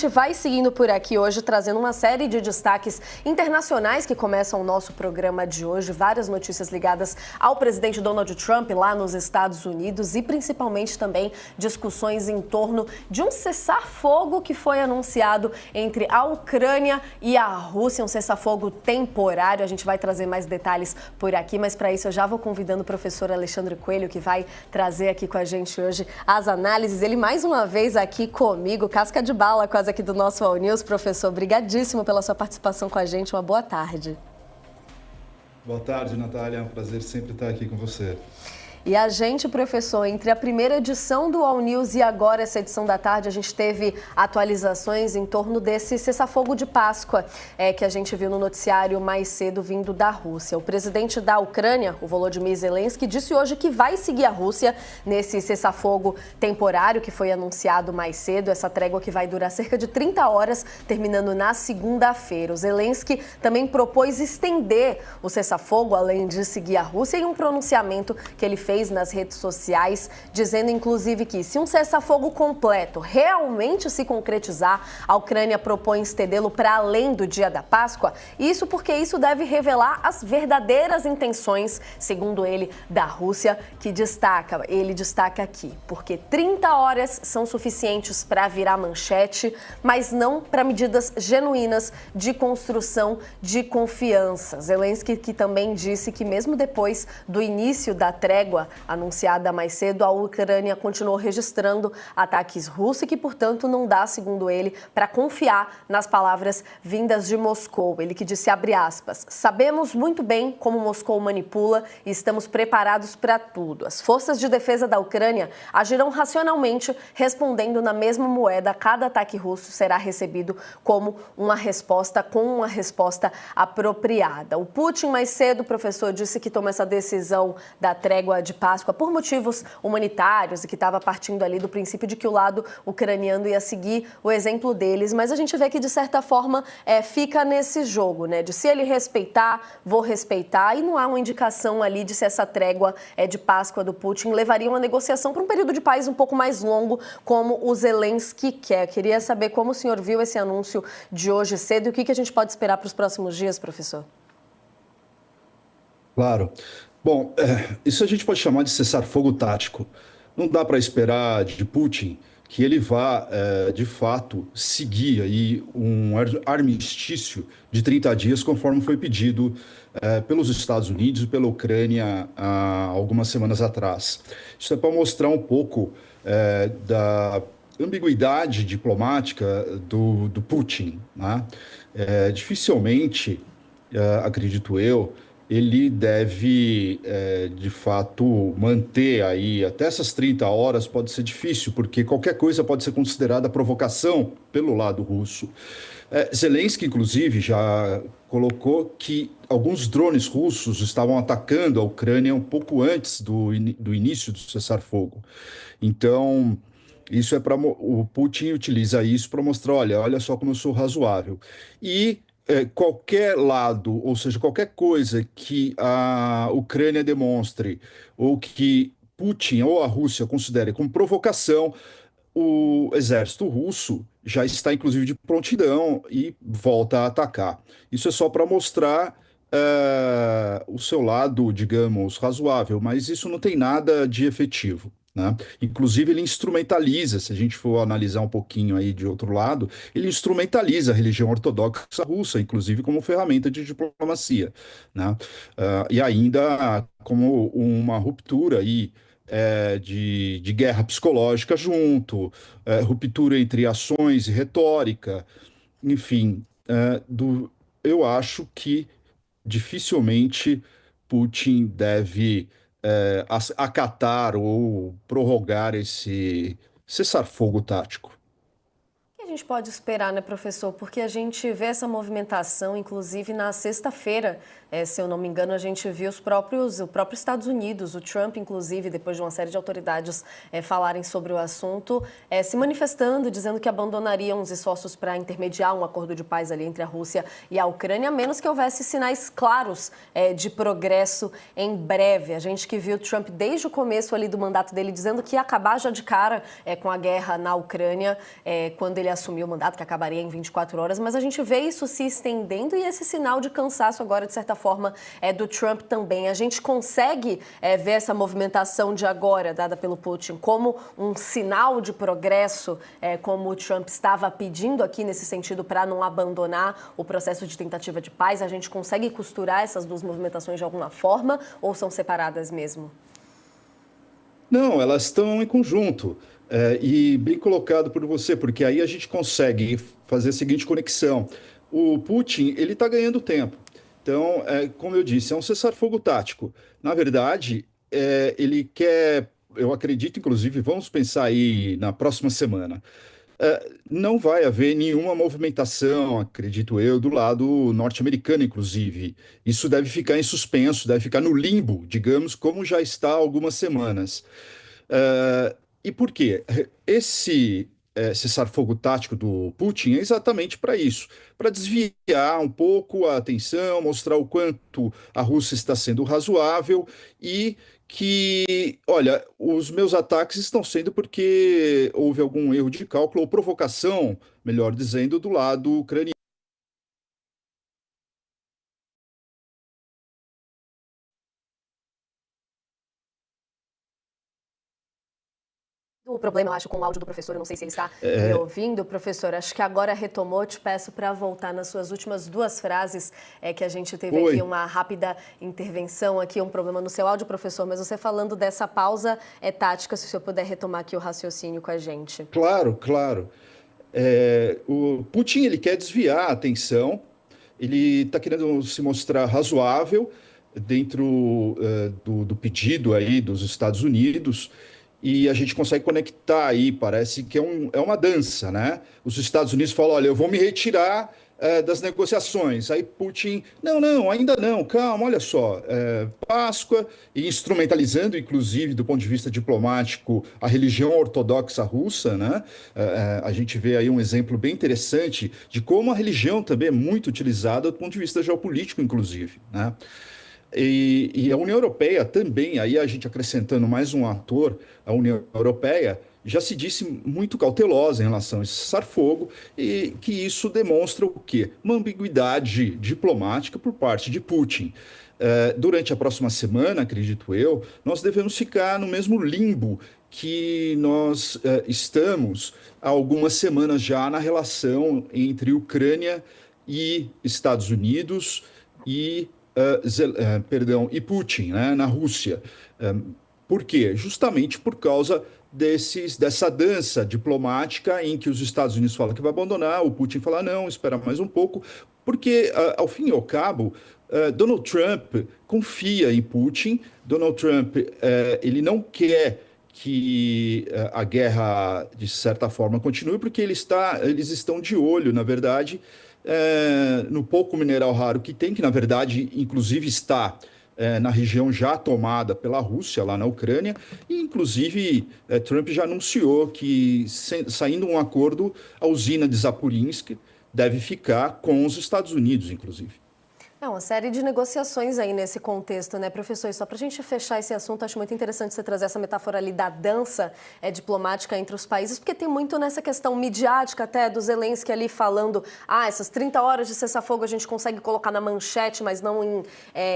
A gente vai seguindo por aqui hoje, trazendo uma série de destaques internacionais que começam o nosso programa de hoje. Várias notícias ligadas ao presidente Donald Trump lá nos Estados Unidos e principalmente também discussões em torno de um cessar-fogo que foi anunciado entre a Ucrânia e a Rússia, um cessar-fogo temporário. A gente vai trazer mais detalhes por aqui, mas para isso eu já vou convidando o professor Alexandre Coelho, que vai trazer aqui com a gente hoje as análises. Ele mais uma vez aqui comigo, casca de bala quase aqui do nosso All News. Professor, obrigadíssimo pela sua participação com a gente. Uma boa tarde. Boa tarde, Natália. É um prazer sempre estar aqui com você. E a gente, professor, entre a primeira edição do All News e agora essa edição da tarde, a gente teve atualizações em torno desse cessar-fogo de Páscoa que a gente viu no noticiário mais cedo vindo da Rússia. O presidente da Ucrânia, o Volodymyr Zelensky, disse hoje que vai seguir a Rússia nesse cessar-fogo temporário que foi anunciado mais cedo, essa trégua que vai durar cerca de 30 horas, terminando na segunda-feira. O Zelensky também propôs estender o cessar-fogo, além de seguir a Rússia, em um pronunciamento que ele fez nas redes sociais, dizendo inclusive que se um cessar-fogo completo realmente se concretizar, a Ucrânia propõe estendê-lo para além do dia da Páscoa. Isso porque isso deve revelar as verdadeiras intenções, segundo ele, da Rússia, que ele destaca aqui, porque 30 horas são suficientes para virar manchete, mas não para medidas genuínas de construção de confiança. Zelensky que também disse que mesmo depois do início da trégua anunciada mais cedo, a Ucrânia continuou registrando ataques russos e que, portanto, não dá, segundo ele, para confiar nas palavras vindas de Moscou. Ele que disse, abre aspas, sabemos muito bem como Moscou manipula e estamos preparados para tudo. As forças de defesa da Ucrânia agirão racionalmente, respondendo na mesma moeda. Cada ataque russo será recebido como uma resposta, apropriada. O Putin, mais cedo, professor, disse que toma essa decisão da trégua de Páscoa por motivos humanitários e que estava partindo ali do princípio de que o lado ucraniano ia seguir o exemplo deles, mas a gente vê que de certa forma fica nesse jogo, né, de se ele respeitar, vou respeitar, e não há uma indicação ali de se essa trégua de Páscoa do Putin levaria uma negociação para um período de paz um pouco mais longo, como o Zelensky quer. Queria saber como o senhor viu esse anúncio de hoje cedo e o que a gente pode esperar para os próximos dias, professor? Claro. Bom, isso a gente pode chamar de cessar-fogo tático. Não dá para esperar de Putin que ele vá, de fato, seguir aí um armistício de 30 dias, conforme foi pedido pelos Estados Unidos e pela Ucrânia há algumas semanas atrás. Isso é para mostrar um pouco da ambiguidade diplomática do Putin, né? Dificilmente, acredito eu, ele deve, de fato, manter aí até essas 30 horas. Pode ser difícil, porque qualquer coisa pode ser considerada provocação pelo lado russo. Zelensky, inclusive, já colocou que alguns drones russos estavam atacando a Ucrânia um pouco antes do início do cessar-fogo. Então, isso é para o Putin utiliza isso para mostrar, olha só como eu sou razoável. E qualquer lado, ou seja, qualquer coisa que a Ucrânia demonstre ou que Putin ou a Rússia considere como provocação, o exército russo já está, inclusive, de prontidão e volta a atacar. Isso é só para mostrar o seu lado, digamos, razoável, mas isso não tem nada de efetivo, né? Inclusive, ele instrumentaliza, se a gente for analisar um pouquinho aí de outro lado, ele instrumentaliza a religião ortodoxa russa, inclusive como ferramenta de diplomacia, né? E ainda como uma ruptura aí de guerra psicológica junto, ruptura entre ações e retórica, enfim, eu acho que dificilmente Putin deve acatar ou prorrogar esse cessar-fogo tático. O que a gente pode esperar, né, professor? Porque a gente vê essa movimentação, inclusive na sexta-feira, se eu não me engano, a gente viu o próprio Estados Unidos, o Trump, inclusive, depois de uma série de autoridades falarem sobre o assunto, se manifestando, dizendo que abandonariam os esforços para intermediar um acordo de paz ali entre a Rússia e a Ucrânia, a menos que houvesse sinais claros de progresso em breve. A gente que viu o Trump desde o começo ali do mandato dele, dizendo que ia acabar já de cara com a guerra na Ucrânia, quando ele assumiu assumir o mandato, que acabaria em 24 horas, mas a gente vê isso se estendendo e esse sinal de cansaço agora, de certa forma, do Trump também. A gente consegue ver essa movimentação de agora, dada pelo Putin, como um sinal de progresso, como o Trump estava pedindo aqui nesse sentido para não abandonar o processo de tentativa de paz? A gente consegue costurar essas duas movimentações de alguma forma ou são separadas mesmo? Não, elas estão em conjunto. E bem colocado por você, porque aí a gente consegue fazer a seguinte conexão. O Putin, ele está ganhando tempo. Então, como eu disse, é um cessar-fogo tático. Na verdade, ele quer, eu acredito, inclusive, vamos pensar aí na próxima semana. Não vai haver nenhuma movimentação, acredito eu, do lado norte-americano, inclusive. Isso deve ficar em suspenso, deve ficar no limbo, digamos, como já está há algumas semanas. E por quê? Esse cessar-fogo tático do Putin é exatamente para isso, para desviar um pouco a atenção, mostrar o quanto a Rússia está sendo razoável e que, olha, os meus ataques estão sendo porque houve algum erro de cálculo ou provocação, melhor dizendo, do lado ucraniano. O problema, eu acho, com o áudio do professor, eu não sei se ele está me ouvindo, professor, acho que agora retomou, te peço para voltar nas suas últimas duas frases, que a gente teve Oi. aqui uma rápida intervenção, aqui um problema no seu áudio, professor, mas você falando dessa pausa tática, se o senhor puder retomar aqui o raciocínio com a gente. Claro, claro. O Putin ele quer desviar a atenção, ele está querendo se mostrar razoável dentro do pedido aí dos Estados Unidos e a gente consegue conectar aí, parece que é uma dança, né? Os Estados Unidos falam, olha, eu vou me retirar das negociações. Aí Putin, não, não, ainda não, calma, olha só, Páscoa, e instrumentalizando, inclusive, do ponto de vista diplomático, a religião ortodoxa russa, né? A gente vê aí um exemplo bem interessante de como a religião também é muito utilizada do ponto de vista geopolítico, inclusive, né? E a União Europeia também, aí a gente acrescentando mais um ator, a União Europeia já se disse muito cautelosa em relação a esse cessar-fogo e que isso demonstra o quê? Uma ambiguidade diplomática por parte de Putin. Durante a próxima semana, acredito eu, nós devemos ficar no mesmo limbo que nós estamos há algumas semanas já na relação entre Ucrânia e Estados Unidos e e Putin, né, na Rússia. Por quê? Justamente por causa dessa dança diplomática em que os Estados Unidos falam que vai abandonar, o Putin fala não, espera mais um pouco, porque, ao fim e ao cabo, Donald Trump confia em Putin, Donald Trump ele não quer que a guerra, de certa forma, continue, porque eles estão de olho, na verdade, no pouco mineral raro que tem, que na verdade, inclusive, está na região já tomada pela Rússia, lá na Ucrânia, e inclusive Trump já anunciou que, saindo um acordo, a usina de Zaporizhzhia deve ficar com os Estados Unidos, inclusive. É uma série de negociações aí nesse contexto, né, professor? E só para a gente fechar esse assunto, acho muito interessante você trazer essa metáfora ali da dança diplomática entre os países, porque tem muito nessa questão midiática até do Zelensky ali falando, essas 30 horas de cessar-fogo a gente consegue colocar na manchete, mas não em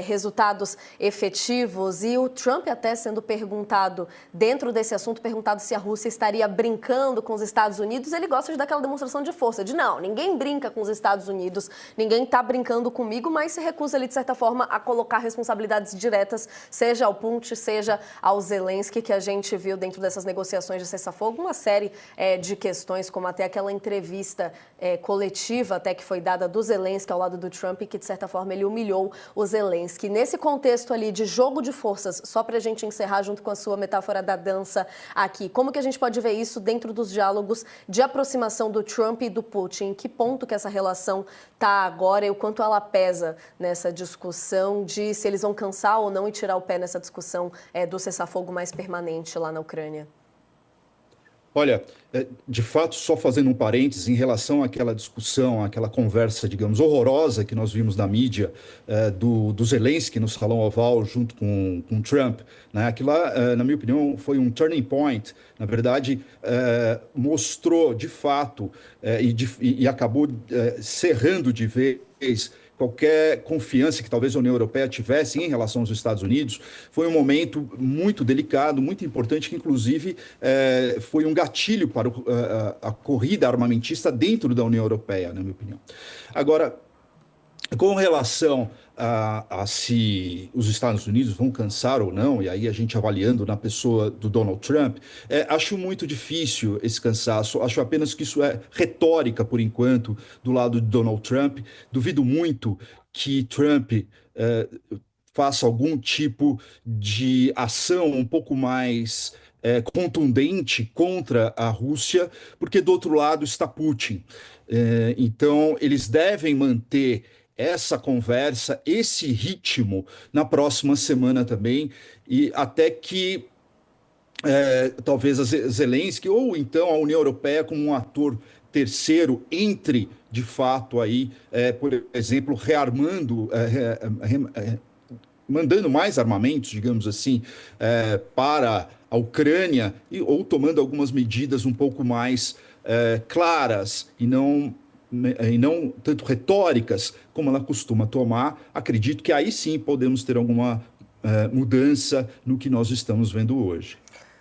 resultados efetivos. E o Trump até sendo perguntado, dentro desse assunto, perguntado se a Rússia estaria brincando com os Estados Unidos, ele gosta de dar aquela demonstração de força, de não, ninguém brinca com os Estados Unidos, ninguém está brincando comigo, mas se recusa ali, de certa forma, a colocar responsabilidades diretas, seja ao Putin, seja ao Zelensky, que a gente viu dentro dessas negociações de cessar-fogo, uma série de questões, como até aquela entrevista coletiva até que foi dada do Zelensky ao lado do Trump, que, de certa forma, ele humilhou o Zelensky. Nesse contexto ali de jogo de forças, só para a gente encerrar junto com a sua metáfora da dança aqui, como que a gente pode ver isso dentro dos diálogos de aproximação do Trump e do Putin? Em que ponto que essa relação está agora e o quanto ela pesa nessa discussão de se eles vão cansar ou não e tirar o pé nessa discussão do cessar-fogo mais permanente lá na Ucrânia? Olha, de fato, só fazendo um parênteses em relação àquela discussão, àquela conversa, digamos, horrorosa que nós vimos na mídia do Zelensky no Salão Oval junto com Trump, né? Aquilo lá, na minha opinião, foi um turning point. Na verdade, mostrou de fato e acabou cerrando de vez qualquer confiança que talvez a União Europeia tivesse em relação aos Estados Unidos. Foi um momento muito delicado, muito importante, que inclusive foi um gatilho para a corrida armamentista dentro da União Europeia, na minha opinião. Agora, com relação a se os Estados Unidos vão cansar ou não, e aí a gente avaliando na pessoa do Donald Trump, acho muito difícil esse cansaço, acho apenas que isso é retórica por enquanto do lado de Donald Trump. Duvido muito que Trump faça algum tipo de ação um pouco mais contundente contra a Rússia, porque do outro lado está Putin. Então, eles devem manter essa conversa, esse ritmo na próxima semana também, e até que talvez a Zelensky ou então a União Europeia como um ator terceiro entre de fato aí, por exemplo, rearmando, mandando mais armamentos, digamos assim, para a Ucrânia ou tomando algumas medidas um pouco mais claras e não tanto retóricas como ela costuma tomar. Acredito que aí sim podemos ter alguma mudança no que nós estamos vendo hoje.